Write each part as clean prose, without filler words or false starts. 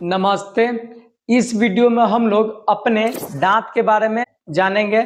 नमस्ते। इस वीडियो में हम लोग अपने दांत के बारे में जानेंगे।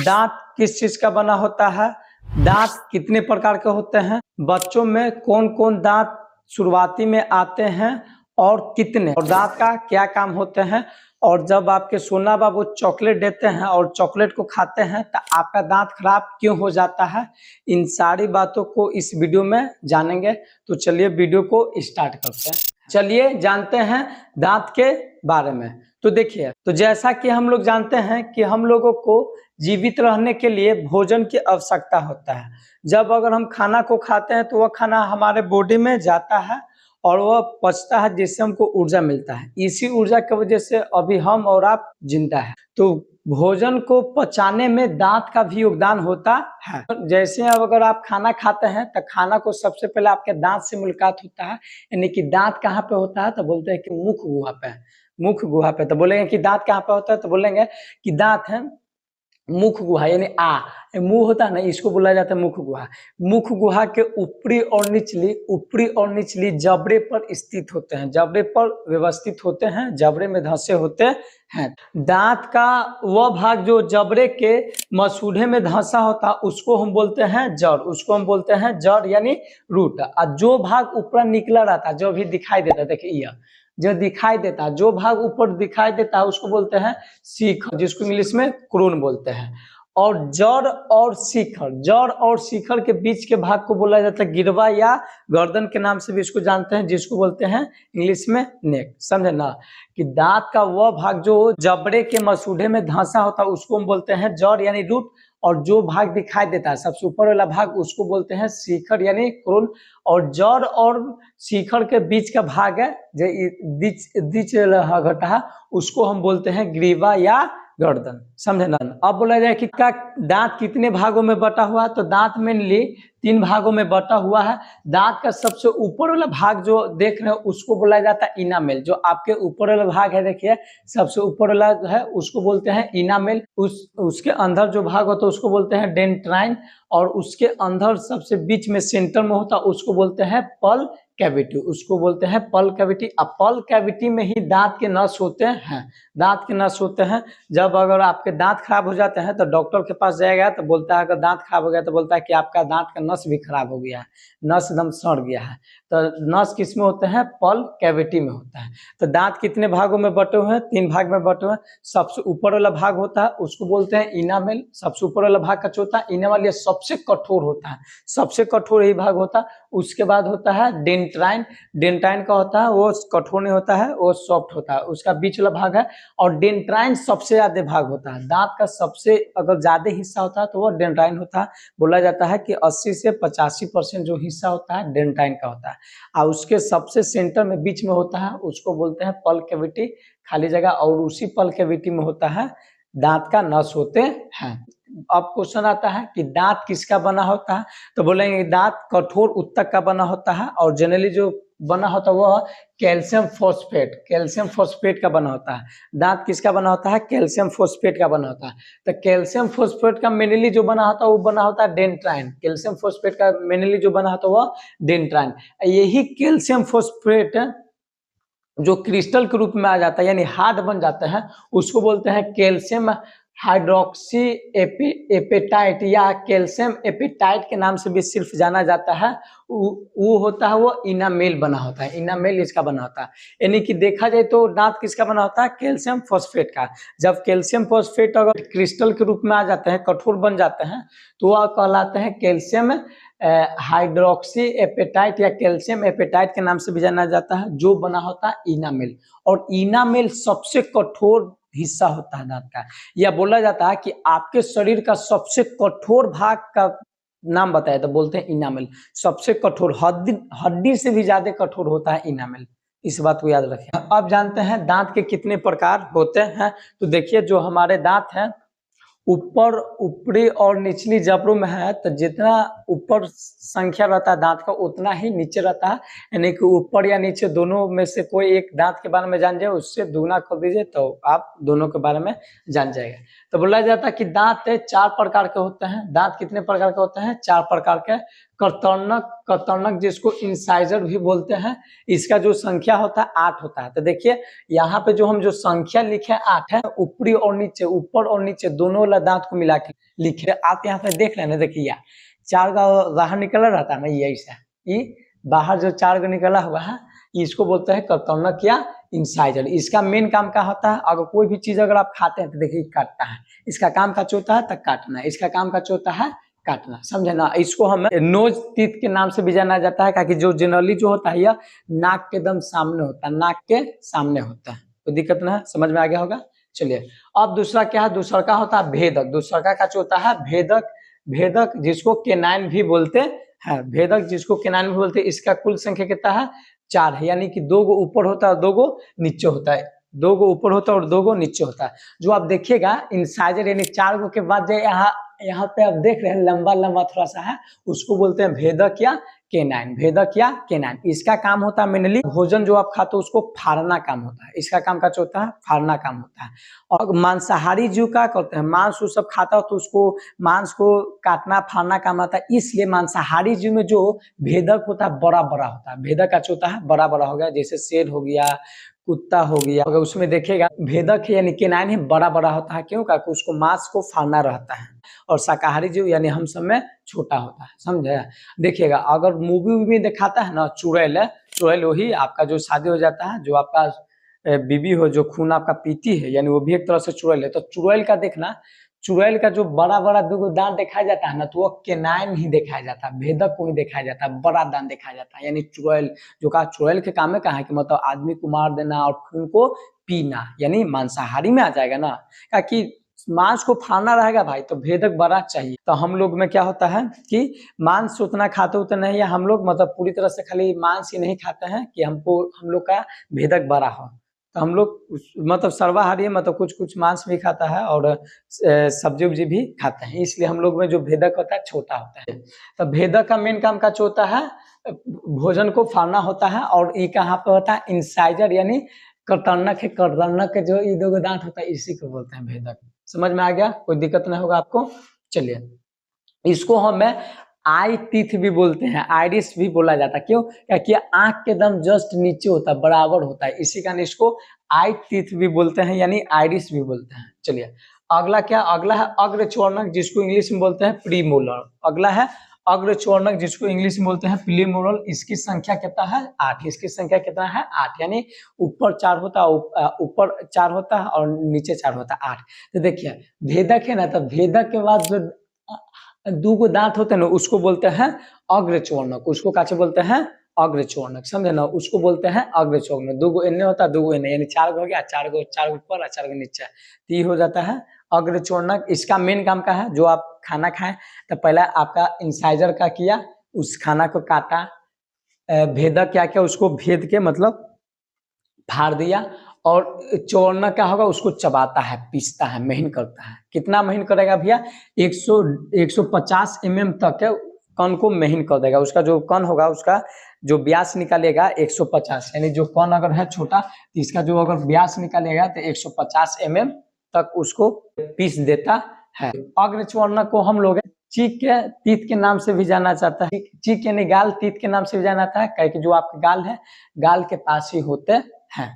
दांत किस चीज का बना होता है, दांत कितने प्रकार के होते हैं, बच्चों में कौन कौन दांत शुरुआती में आते हैं और कितने, और दांत का क्या काम होते हैं, और जब आपके सोना बाबू चॉकलेट देते हैं और चॉकलेट को खाते हैं तो आपका दांत खराब क्यों हो जाता है। इन सारी बातों को इस वीडियो में जानेंगे। तो चलिए वीडियो को स्टार्ट करते हैं। चलिए जानते हैं दांत के बारे में। तो देखिए, तो जैसा कि हम लोग जानते हैं कि हम लोगों को जीवित रहने के लिए भोजन की आवश्यकता होता है। जब अगर हम खाना को खाते हैं तो वह खाना हमारे बॉडी में जाता है और वह पचता है, जिससे हमको ऊर्जा मिलता है। इसी ऊर्जा की वजह से अभी हम और आप जिंदा है। तो भोजन को पचाने में दांत का भी योगदान होता है। जैसे अब अगर आप खाना खाते हैं तो खाना को सबसे पहले आपके दांत से मुलाकात होता है। यानी कि दांत कहाँ पे होता है, तो बोलते हैं कि मुख गुहा पे। मुख गुहा पे तो बोलेंगे कि दांत कहाँ पे होता है, तो बोलेंगे कि दांत है मुख गुहा, यानी मुंह होता है ना, इसको बोला जाता है मुख गुहा। मुख गुहा के ऊपरी और निचली जबड़े पर स्थित होते हैं, जबड़े पर व्यवस्थित होते हैं, जबड़े में धंसे होते हैं। दांत का वह भाग जो जबड़े के मसूढ़े में धंसा होता है उसको हम बोलते हैं जड़, उसको हम बोलते हैं जड़ यानी रूट। और जो भाग ऊपर निकला रहता है, जो भी दिखाई देता है, देखिए यह जो दिखाई देता है, जो भाग ऊपर दिखाई देता है उसको बोलते हैं शिखर, जिसको इंग्लिश में क्रोन बोलते हैं। और जड़ और शिखर के बीच के भाग को बोला जाता है गिरवा या गर्दन के नाम से भी इसको जानते हैं, जिसको बोलते हैं इंग्लिश में नेक। समझे ना, कि दांत का वह भाग जो जबड़े के मसूढ़े में धंसा होता है उसको हम बोलते हैं जड़ यानी रूट, और जो भाग दिखाई देता है सबसे ऊपर वाला भाग उसको बोलते हैं शिखर यानी क्रोन। और जड़ और शिखर के बीच का भाग है जो बीच घटा है उसको हम बोलते हैं ग्रीवा या गर्दन। समझे ना। अब बोला जाए कि का दांत कितने भागों में बटा हुआ है, तो दांत मेनली 3 भागों में बटा हुआ है। दांत का सबसे ऊपर वाला भाग जो देख रहे हैं उसको बोला जाता है इनामेल। जो आपके ऊपर वाला भाग है, देखिए सबसे ऊपर वाला है उसको बोलते हैं इनामेल। उसके अंदर जो भाग होता है उसको बोलते हैं डेंट्राइन, और उसके अंदर सबसे बीच में सेंटर में होता है उसको बोलते हैं पल कैविटी, उसको बोलते हैं पल कैविटी। अब पल कैविटी में ही दांत के नस होते हैं, दांत के नस होते हैं। जब अगर आपके दांत खराब हो जाते हैं तो डॉक्टर के पास जाएगा तो बोलता है, अगर दांत खराब हो गया तो बोलता है कि आपका दांत का नस भी खराब हो गया है, नस एकदम सड़ गया है। तो नस किस में होते हैं, पल कैविटी में होता है। तो दांत कितने भागों में बटे हुए हैं, 3 भाग में बटे हुए हैं। सबसे ऊपर वाला भाग होता है उसको बोलते हैं इनामेल, सबसे ऊपर वाला भाग का होता है इनामेल, ये सबसे कठोर होता है, सबसे कठोर यही भाग होता है। उसके बाद होता है डेंट्राइन, डेंट्राइन का होता है वो कठोर नहीं होता है, वो सॉफ्ट होता है, उसका बीच वाला भाग है। और डेंट्राइन सबसे ज्यादा भाग होता है, दांत का सबसे अगर ज्यादा हिस्सा होता है तो वो डेंट्राइन होता है। बोला जाता है कि 80 से 85% जो हिस्सा होता है डेंट्राइन का होता है। और उसके सबसे सेंटर में बीच में होता है उसको बोलते हैं पल कैविटी, खाली जगह, और उसी पल कैविटी में होता है दांत का नस होते हैं। अब क्वेश्चन आता है कि दांत किसका बना होता है, तो बोलेंगे दांत कठोर उत्तक का बना होता है, और जनरली जो बना होता है वह कैल्शियम फॉस्फेट का बना होता है। दांत किसका बना होता है, कैल्शियम फॉस्फेट का बना होता है। तो कैल्शियम फॉस्फेट का मेनली जो बना होता है वो बना होता है डेंट्राइन, कैल्शियम फॉस्फेट का मेनली जो बना होता है वह डेंट्राइन। यही कैल्शियम फॉस्फेट जो क्रिस्टल के रूप में आ जाता है यानी हार्ड बन जाता है उसको बोलते हैं कैल्शियम हाइड्रोक्सी एपेटाइट या कैल्शियम एपेटाइट के नाम से भी सिर्फ जाना जाता है। वो होता है वो इनामेल बना होता है, इनामेल इसका बना होता है। यानी कि देखा जाए तो दांत किसका बना होता है, कैल्शियम फॉस्फेट का। जब कैल्शियम फॉस्फेट अगर क्रिस्टल के रूप में आ जाते हैं, कठोर बन जाते हैं, तो वह कहलाते हैं कैल्शियम हाइड्रोक्सी एपेटाइट या कैल्शियम एपेटाइट के नाम से भी जाना जाता है, जो बना होता है इनामेल। और इनामेल सबसे कठोर हिस्सा होता है दांत का। यह बोला जाता है कि आपके शरीर का सबसे कठोर भाग का नाम बताया तो बोलते हैं इनामेल। सबसे कठोर, हड्डी से भी ज्यादा कठोर होता है इनामेल, इस बात को याद रखें। अब जानते हैं दांत के कितने प्रकार होते हैं। तो देखिए, जो हमारे दांत हैं ऊपर, ऊपरी और निचली जबड़ों में है, तो जितना ऊपर संख्या रहता है दांत का उतना ही नीचे रहता है। यानी कि ऊपर या नीचे दोनों में से कोई एक दांत के बारे में जान जाए, उससे दुगना कर दीजिए तो आप दोनों के बारे में जान जाएगा। तो बोला जाता है कि दांत 4 प्रकार के होते हैं। दांत कितने प्रकार के होते हैं, 4 प्रकार के। कर्तनक, कर्तनक जिसको इंसाइजर भी बोलते हैं, इसका जो संख्या होता है 8 होता है। तो देखिए यहाँ पे जो हम जो संख्या लिखे 8 है, ऊपरी और नीचे, ऊपर और नीचे दोनों वाला दांत को मिला के लिखे। आप यहाँ पे देख रहे हैं, देखिए 4 का बाहर निकला रहता है ना, ये ऐसा ये बाहर जो 4 का निकला हुआ है, इसको बोलते हैं कर्तनक या इंसाइजर। इसका मेन काम क्या होता है, अगर कोई भी चीज अगर आप खाते हैं तो देखिए काटता है, इसका काम का होता है तक काटना, इसका काम का होता है काटना, समझे ना। इसको हम नोज टीथ के नाम से भी जाना जाता है, क्योंकि जो जनरली जो होता है यह नाक के एकदम सामने होता है, नाक के सामने होता है। कोई दिक्कत ना है, समझ में आ गया होगा। चलिए अब दूसरा क्या है, दूसरा का होता है भेदक। दूसरा का होता है भेदक। भेदक जिसको केनाइन भी बोलते हैं, भेदक जिसको केनाइन भी बोलते हैं। इसका कुल संख्या कितना है, 4 है, यानी कि 2 गो ऊपर होता है और 2 गो नीचे होता है, 2 गो ऊपर होता है और 2 गो नीचे होता है। जो आप देखिएगा इंसाइजर यानी 4 गो के बाद जो यहाँ पे आप देख रहे हैं लंबा लंबा थोड़ा सा है, उसको बोलते हैं भेदक या केनाइन। भेदक या केनाइन, इसका काम होता है मेनली भोजन जो आप खाते हो उसको फाड़ना काम होता है, इसका काम का होता है फाड़ना काम होता है। और मांसाहारी जीव क्या करते हैं, मांस वो सब खाता हो तो उसको मांस को काटना फाड़ना काम आता है, इसलिए मांसाहारी जीव में जो भेदक होता है बड़ा बड़ा होता है। भेदक का होता है बड़ा बड़ा हो गया, जैसे शेर हो गया, कुत्ता हो गया, अगर उसमें देखिएगा भेदक है यानी केनाइन है बड़ा बड़ा होता है, क्यों, क्योंकि उसको मांस को फाड़ना रहता है। और शाकाहारी जीव यानी हम सब में छोटा होता है, समझे। देखिएगा अगर मूवी में दिखाता है ना चुड़ैल है, चुड़ैल वही आपका जो शादी हो जाता है, जो आपका बीबी हो जो खून आपका पीती है, यानी वो भी एक तरह से चुड़ैल है। तो चुड़ैल का देखना, चुड़ैल का जो बड़ा बड़ा 2 दांत दिखाया जाता है ना, तो वो केनाइन ही दिखाया जाता है, भेदक को ही दिखाया जाता है, बड़ा दांत दिखाया जाता है। यानी चुड़ैल जो कहा, चुड़ैल के काम में कहा है कि मतलब आदमी को मार देना और खून को पीना, यानी मांसाहारी में आ जाएगा ना, कि मांस को फाड़ना रहेगा भाई, तो भेदक बड़ा चाहिए। तो हम लोग में क्या होता है कि मांस उतना खाते उतना नहीं है हम लोग, मतलब पूरी तरह से खाली मांस ही नहीं खाते हैं कि हमको हम लोग का भेदक बड़ा हो। तो हम लोग मतलब सर्वाहारी मतलब कुछ कुछ मांस भी खाता है और सब्जी उब्जी भी खाते हैं, इसलिए हम लोग में जो भेदक होता है छोटा होता है। तो भेदक का मेन काम का होता है भोजन को फाड़ना होता है। और ये कहाँ पे होता है, इंसाइजर यानी कर्तनक है, कर्तनक के जो ये 2 दांत होता है इसी को बोलते हैं भेदक। समझ में आ गया, कोई दिक्कत नहीं होगा आपको। चलिए इसको हमें आई टीथ भी बोलते हैं, आइरिस भी बोला जाता है, क्यों, क्योंकि आंख के दम जस्ट नीचे होता है, बराबर होता है, इसी कारण इसको आई टीथ भी बोलते हैं, यानी आइरिस भी बोलते हैं। चलिए अगला क्या, अगला है अग्रचर्णक जिसको इंग्लिश में बोलते हैं प्रीमोलर। अगला है अग्रचर्णक जिसको इंग्लिश में बोलते हैं प्रीमोलर। इसकी संख्या कितना है, 8। इसकी संख्या कितना है, 8, यानी ऊपर 4 होता है, ऊपर 4 होता है और नीचे 4 होता है, 8। तो देखिए भेदक है ना, तो भेदक के बाद जो 2 दांत होते हैं ना उसको बोलते हैं अग्रचर्णक, उसको क्या बोलते हैं, अग्रचर्णक, समझे ना, उसको बोलते हैं अग्रचर्णक। 2 एने होता है, 2 एने, यानी 4 हो गया, 4 ऊपर और 4 नीचे, तो ये हो जाता है अग्रचर्णक। इसका मेन काम का है, जो आप खाना खाएं तो पहले आपका इंसाइजर का किया, उस खाना को काटा, भेदक क्या किया, उसको भेद के मतलब फाड़ दिया, और चौड़ना क्या होगा, उसको चबाता है, पीसता है, महीन करता है। कितना महीन करेगा भैया, 150 mm तक के कण को महीन कर देगा। उसका जो कण होगा उसका जो व्यास निकालेगा 150, यानी जो कण अगर है छोटा तो इसका जो अगर व्यास निकालेगा तो 150 mm तक उसको पीस देता है। अग्रचर्णक को हम लोग चीक के तीत के नाम से भी जाना जाता है, चीक यानी गाल, तीत के नाम से भी जाना जाता है, क्योंकि जो आपके गाल है गाल के पास ही होते हैं।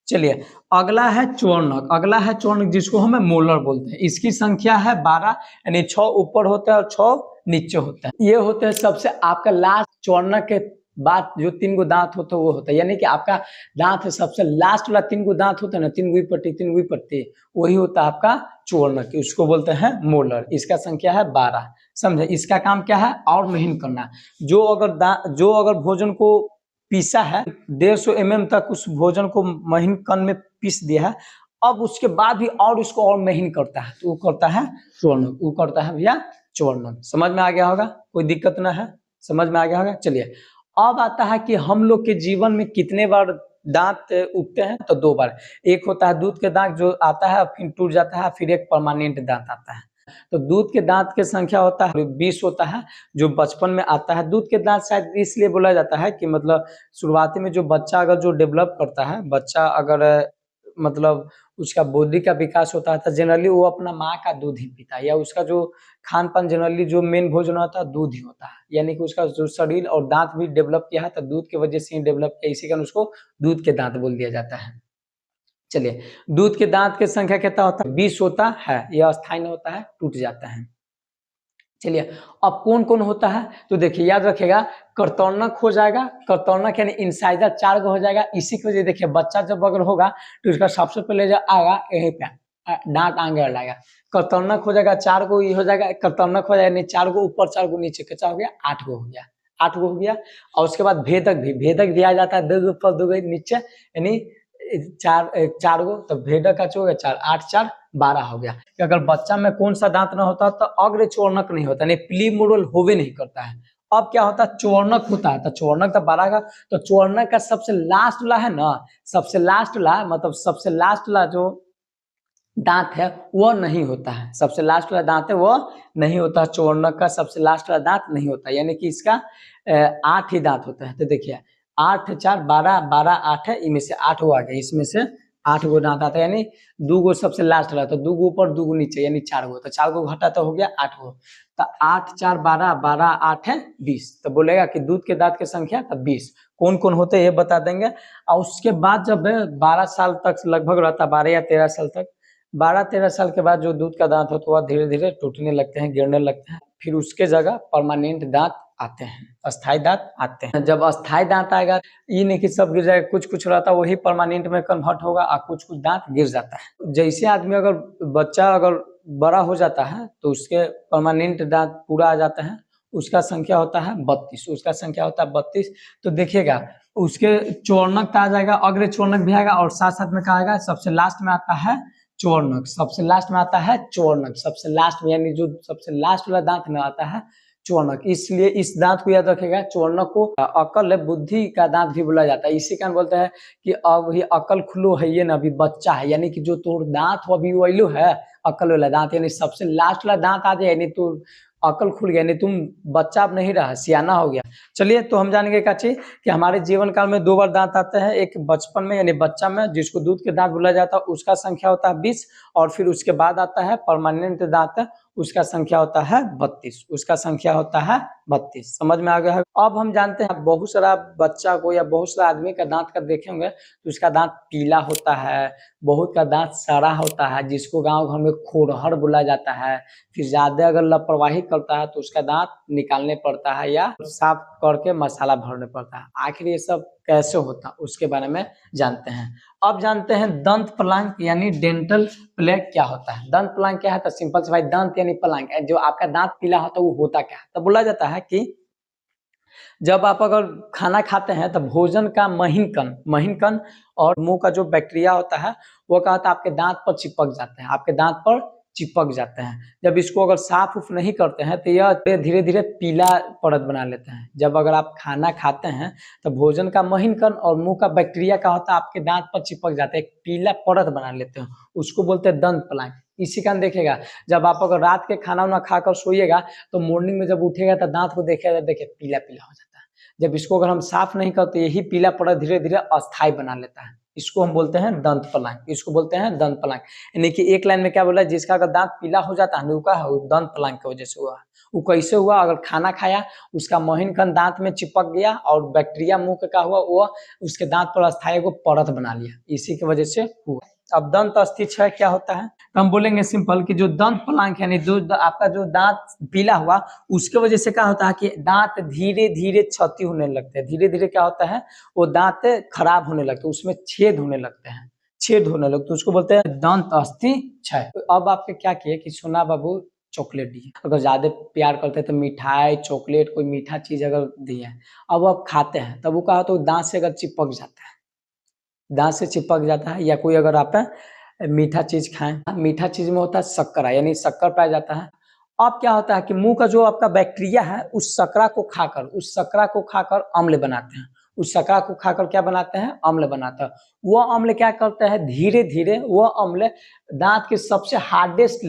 चलिए अगला है चौर्णक। अगला है चौर्णक जिसको हमें मोलर बोलते हैं। इसकी संख्या है 12, यानी 6 ऊपर होता है और 6 नीचे होता है। ये होते हैं सबसे आपका लास्ट चौर्णक के बाद जो 3 गो दांत होते हैं वो होता है, यानी कि आपका दांत है सबसे लास्ट वाला 3 गो दांत होता है ना, 3 गो पट्टी वही होता है आपका चौर्णक, उसको बोलते हैं मोलर। इसका संख्या है 12, समझे। इसका काम क्या है, और महीन करना। जो अगर भोजन को पीसा है 150 mm तक, उस भोजन को महीन कण में पीस दिया है, अब उसके बाद भी और इसको और महीन करता है, तो वो करता है चौर्णक, वो करता है भैया चौर्णक। समझ में आ गया होगा, कोई दिक्कत ना है, समझ में आ गया होगा। चलिए अब आता है कि हम लोग के जीवन में कितने बार दांत उगते हैं, तो 2 बार। एक होता है दूध के दांत जो आता है फिर टूट जाता है, फिर एक परमानेंट दांत आता है। तो दूध के दांत की संख्या होता है 20 होता है, जो बचपन में आता है। दूध के दांत शायद इसलिए बोला जाता है कि मतलब शुरुआती में जो बच्चा अगर जो डेवलप करता है, बच्चा अगर मतलब उसका बॉडी का विकास होता है, तो जनरली वो अपना माँ का दूध ही पीता है, या उसका जो खान पान जनरली जो मेन भोजन होता है दूध ही होता है, यानी कि उसका जो शरीर और दांत भी डेवलप किया है तो दूध की वजह से ही डेवलप किया, इसी कारण उसको दूध के दांत बोल दिया जाता है। चलिए, दूध के दांत की संख्या कितना होता है? 20 होता है, यह अस्थायी नहीं होता है, टूट जाता है। चलिए, अब कौन कौन होता है तो देखिए याद रखिएगा, कर्तौनक हो जाएगा, कर्तौनक यानी इंसाइजर 4 गो हो जाएगा। इसी की वजह देखिए बच्चा जब अगर होगा तो इसका सबसे पहले जो आएगा यहीं पे दांत आगे लाएगा, कर्तौनक हो जाएगा 4 गो, ये हो जाएगा कर्तौनक हो जाएगा, 4 गो ऊपर 4 गो नीचे, कितना हो गया? 8 गो हो गया, 8 गो हो गया। और उसके बाद भेदक भी आ जाता है, 2 गो ऊपर 2 गो नीचे, यानी 4 गो, तो भेदक का हो गया 4, 8 4 12 हो गया। कि अगर बच्चा में कौन सा दांत ना होता तो अग्र चोर्णक नहीं होता, नहीं प्रीमोरल होवे नहीं करता है। अब क्या होता है? चोर्णक होता है, तो चोर्णक तो 12 का, तो चोर्णक का सबसे लास्ट वाला है ना, सबसे लास्ट वाला मतलब सबसे लास्ट वाला जो दांत है वो नहीं होता है, सबसे लास्ट वाला दांत है वो नहीं होता, चोर्णक का सबसे लास्ट वाला दांत नहीं होता, यानी कि इसका 8 ही दांत होता है। तो देखिए 8 4 12 12 8 है, इनमें से 8 गो आ गया, इसमें से 8 गो दांत आता है, यानी 2 गो सबसे लास्ट वाला, तो 2 गो ऊपर 2 गो नीचे, यानी 4 गो, तो 4 गो घटा तो हो गया 8 गो, तो 8 4 12 12 8 है 20, तो बोलेगा कि दूध के दांत की संख्या तो 20 कौन कौन होते हैं ये बता देंगे। और उसके बाद जब 12 साल तक लगभग रहता है, 12 या 13 साल तक, 12-13 साल के बाद जो दूध का दांत होता है वह धीरे-धीरे टूटने लगते हैं, गिरने लगते हैं, फिर उसके जगह परमानेंट दांत आते हैं, अस्थायी दांत आते हैं। जब अस्थायी दांत आएगा, ये नहीं कि सब गिर जाएगा, कुछ-कुछ रहता है वही परमानेंट में कन्वर्ट होगा और कुछ-कुछ दांत गिर जाता है। जैसे आदमी अगर बच्चा अगर बड़ा हो जाता है तो उसके परमानेंट दांत पूरा आ जाता है, उसका संख्या होता है 32, उसका संख्या होता है 32। तो देखिएगा उसके चोर्णक आ जाएगा, अग्र चोर्णक भी आएगा, और साथ-साथ में क्या आएगा? सबसे लास्ट में आता है चोर्णक, सबसे लास्ट में आता है चोर्णक, सबसे लास्ट में, यानी जो सबसे लास्ट वाला दांत में आता है चोर्णक, इसलिए इस दांत को याद रखेगा, चोर्णक को अकल बुद्धि का दांत भी बोला जाता है। इसी कारण बोलते हैं कि अब ही अकल खुलो है, ये ना अभी बच्चा है, यानी कि जो तोर दांत हो अभी वैलो है अकल वाला दांत, यानी सबसे लास्ट वाला दांत आ जाए, यानी तो अकल खुल गया, यानी तुम बच्चा अब नहीं रहा, सियाना हो गया। चलिए, तो हम जानेंगे क्या चीज कि हमारे जीवन काल में 2 बार दांत आते हैं, एक बचपन में यानी बच्चा में जिसको दूध के दांत बोला जाता है, उसका संख्या होता है 20, और फिर उसके बाद आता है परमानेंट दांत, उसका संख्या होता है 32, उसका संख्या होता है 32। समझ में आ गया है? अब हम जानते हैं बहुत सारा बच्चा को या बहुत सारा आदमी का दांत का देखे होंगे तो उसका दांत पीला होता है, बहुत का दांत सड़ा होता है, जिसको गांव घर में खोरहर बोला जाता है। फिर ज्यादा अगर लापरवाही करता है तो उसका दांत निकालने पड़ता है या साफ करके मसाला भरने पड़ता है। आखिर ये सब कैसे होता है उसके बारे में जानते हैं। अब जानते हैं दंत प्लांक यानी डेंटल प्लेग क्या होता है। दंत प्लांक क्या है? तो सिंपल से भाई, दंत यानी प्लांक, जो आपका दांत पीला होता है वो होता क्या है? तो बोला जाता है कि जब आप अगर खाना खाते हैं तो भोजन का महीन कण और मुंह का जो बैक्टीरिया होता है वो क्या होता है, आपके दांत पर चिपक जाते हैं, आपके दांत पर चिपक जाते हैं। जब इसको अगर साफ उफ नहीं करते हैं तो यह धीरे धीरे पीला परत बना लेते हैं। जब अगर आप खाना खाते हैं तो भोजन का महीन कण और मुंह का बैक्टीरिया का होता है आपके दांत पर चिपक जाता है, एक पीला परत बना लेते हैं, उसको बोलते हैं दंत प्लांक। इसी कारण देखिएगा जब आप अगर रात के खाना वाना खाकर सोइएगा तो मॉर्निंग में जब उठेगा तो दांत को देखिएगा, देखिए पीला पीला हो जाता है। जब इसको अगर हम साफ नहीं करते, यही पीला परत धीरे धीरे अस्थायी बना लेता है, इसको हम बोलते हैं दंत प्लांक, इसको बोलते हैं दंत प्लांक। यानी कि एक लाइन में क्या बोला, जिसका अगर दांत पीला हो जाता है का है, वो दंत प्लांक की वजह से हुआ। वो कैसे हुआ? अगर खाना खाया, उसका महीन कण दांत में चिपक गया और बैक्टीरिया मुंह का हुआ, वो उसके दांत पर अस्थायी को परत बना लिया, इसी की वजह से हुआ। अब दंत अस्थि क्षय क्या होता है? तो हम बोलेंगे सिंपल कि जो दंत प्लांक यानी जो आपका जो दांत पीला हुआ उसके वजह से क्या होता है कि दांत धीरे धीरे क्षति होने लगते हैं, धीरे धीरे क्या होता है वो दांत खराब होने लगते हैं, उसमें छेद होने लगते हैं, छेद होने लगते हैं, उसको बोलते हैं दंत अस्थि क्षय। तो अब आपके क्या किए कि सोना बाबू चॉकलेट दिए, अगर ज्यादा प्यार करते हैं तो मिठाई चॉकलेट कोई मीठा चीज अगर दिए, अब आप खाते हैं तब वो क्या होता है दांत से अगर चिपक जाता है, दांत से चिपक जाता है, या कोई अगर आप मीठा चीज खाएं, मीठा चीज में होता है शक्कर, यानी शक्कर पाया जाता है। अब क्या होता है कि मुंह का जो आपका बैक्टीरिया है उस शकरा को खाकर अम्ल बनाते हैं, उस शकरा को खाकर क्या बनाते हैं? अम्ल बनाता है। वो अम्ल क्या करता है? धीरे धीरे वो अम्ल दांत के सबसे हार्डेस्ट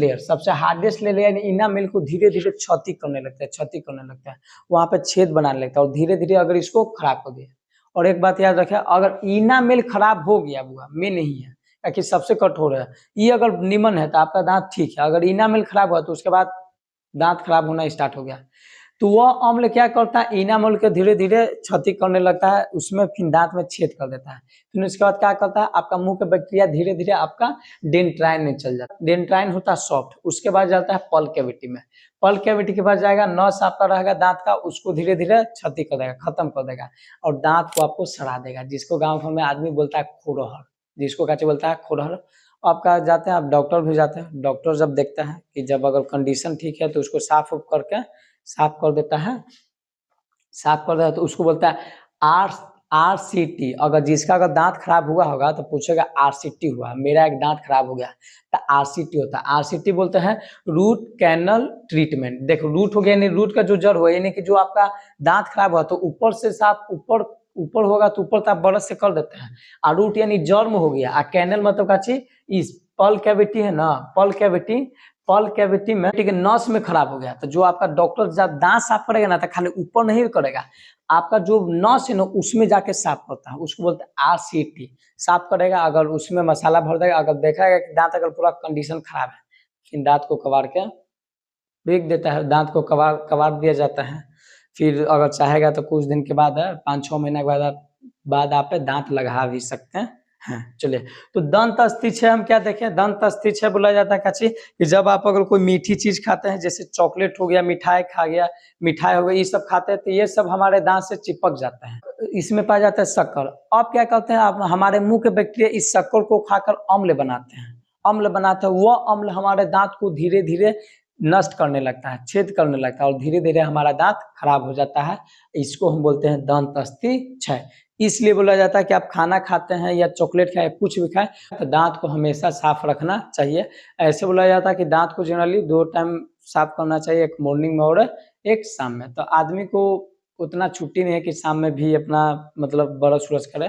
लेयर यानी इनामेल को धीरे धीरे क्षति करने लगता है, वहां पे छेद बनाने लगता है और धीरे धीरे अगर इसको खराब कर दिया। और एक बात याद रखें, अगर इनामेल खराब हो गया, हुआ में नहीं है, कि सबसे कठोर है। ये अगर निमन है तो आपका दांत ठीक है, अगर इनामेल खराब हुआ तो उसके बाद दांत खराब होना स्टार्ट हो गया। तो वह अम्ल क्या करता है, इनामोल के धीरे धीरे क्षति करने लगता है, उसमें फिर दांत में छेद कर देता है। फिर उसके बाद क्या करता है, आपका मुंह का बैक्टीरिया धीरे धीरे आपका डेंट्राइन में चल जाता है। डेंट्राइन होता है सॉफ्ट, उसके बाद जाता है पल कैविटी में। पल कैविटी के बाद जाएगा नस आपका रहेगा दांत का, उसको धीरे धीरे क्षति कर देगा, खत्म कर देगा और दांत को आपको सड़ा देगा, जिसको गाँव घर में आदमी बोलता है खोरहर, जिसको क्या बोलता है खोरहर। आपका जाते हैं आप डॉक्टर भी जाते हैं, डॉक्टर जब देखता है कि जब अगर कंडीशन ठीक है तो उसको साफ करके साफ कर देता है, साफ कर देता है तो उसको बोलता है आरसीटी। अगर जिसका अगर दांत खराब हुआ होगा तो पूछेगा आरसीटी हुआ, मेरा एक दांत खराब हो गया तो आरसीटी होता है। आरसीटी बोलते हैं रूट कैनल ट्रीटमेंट। देखो रूट हो गया यानी रूट का जो जड़ हुआ, यानी कि जो आपका दांत खराब हुआ तो ऊपर से साफ ऊपर होगा तो ऊपर तो आप ब्रश से कर देते हैं, और रूट यानी जर्म हो गया, और कैनल मतलब का चीज इस पल कैविटी है ना, पल कैविटी में ठीक है नस में खराब हो गया तो जो आपका डॉक्टर जब दांत साफ करेगा ना तो खाली ऊपर नहीं करेगा, आपका जो नस है ना उसमें जाके साफ करता है, उसको बोलते हैं आरसीटी। साफ करेगा, अगर उसमें मसाला भर देगा, अगर देखेगा कि दांत अगर पूरा कंडीशन खराब है फिर दांत को कबाड़ के फेंक देता है, दांत को कबाड़ दिया जाता है। फिर अगर चाहेगा तो कुछ दिन के बाद 5-6 महीने के बाद आप दांत लगा भी सकते हैं। चलिए, तो दंत अस्थिक्षय हम क्या देखें, दंत अस्थिक्षय बोला जाता है कच्ची कि जब आप अगर कोई मीठी चीज खाते हैं, जैसे चॉकलेट हो गया, मिठाई खा गया, मिठाई हो गई, ये सब खाते हैं तो ये सब हमारे दांत से चिपक जाता है, इसमें पाया जाता है शक्कर। अब क्या करते हैं आप, हमारे मुंह के बैक्टीरिया इस शक्कर को खाकर अम्ल बनाते हैं, वह अम्ल हमारे दांत को धीरे धीरे नष्ट करने लगता है, छेद करने लगता है और धीरे धीरे हमारा दांत खराब हो जाता है। इसको हम बोलते हैं दंत अस्थिक्षय। इसलिए बोला जाता है कि आप खाना खाते हैं या चॉकलेट खाए, कुछ भी खाएं तो दांत को हमेशा साफ रखना चाहिए। ऐसे बोला जाता है कि दांत को जनरली 2 टाइम साफ करना चाहिए, एक मॉर्निंग में और एक शाम में। तो आदमी को उतना छुट्टी नहीं है कि शाम में भी अपना मतलब ब्रश व्रश करे,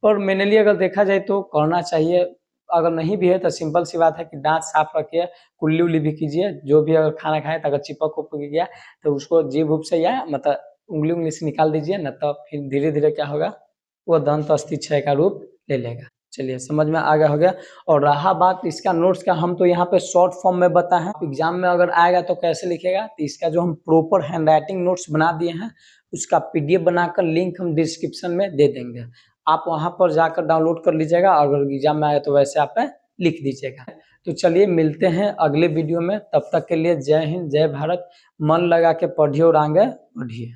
पर मेनली अगर देखा जाए तो करना चाहिए। अगर नहीं भी है तो सिंपल सी बात है कि दांत साफ रखिए, कुल्ली उल्ली भी कीजिए, जो भी अगर खाना खाए तो अगर चिपक उपक गया तो उसको जीभ उभ से या मतलब उंगली से निकाल दीजिए, न तो फिर धीरे धीरे क्या होगा, वो दंत अस्थिक्षय का रूप ले लेगा। चलिए, समझ में आ गया हो गया। और रहा बात इसका नोट्स का, हम तो यहाँ पे शॉर्ट फॉर्म में बताए हैं, एग्जाम में अगर आएगा तो कैसे लिखेगा, तो इसका जो हम प्रॉपर हैंड राइटिंग नोट्स बना दिए हैं उसका पीडीएफ बनाकर लिंक हम डिस्क्रिप्शन में दे देंगे, आप वहां पर जाकर डाउनलोड कर लीजिएगा, अगर एग्जाम में आए तो वैसे आप लिख दीजिएगा। तो चलिए मिलते हैं अगले वीडियो में, तब तक के लिए जय हिंद, जय भारत। मन लगा के पढ़िए और आगे बढ़िए।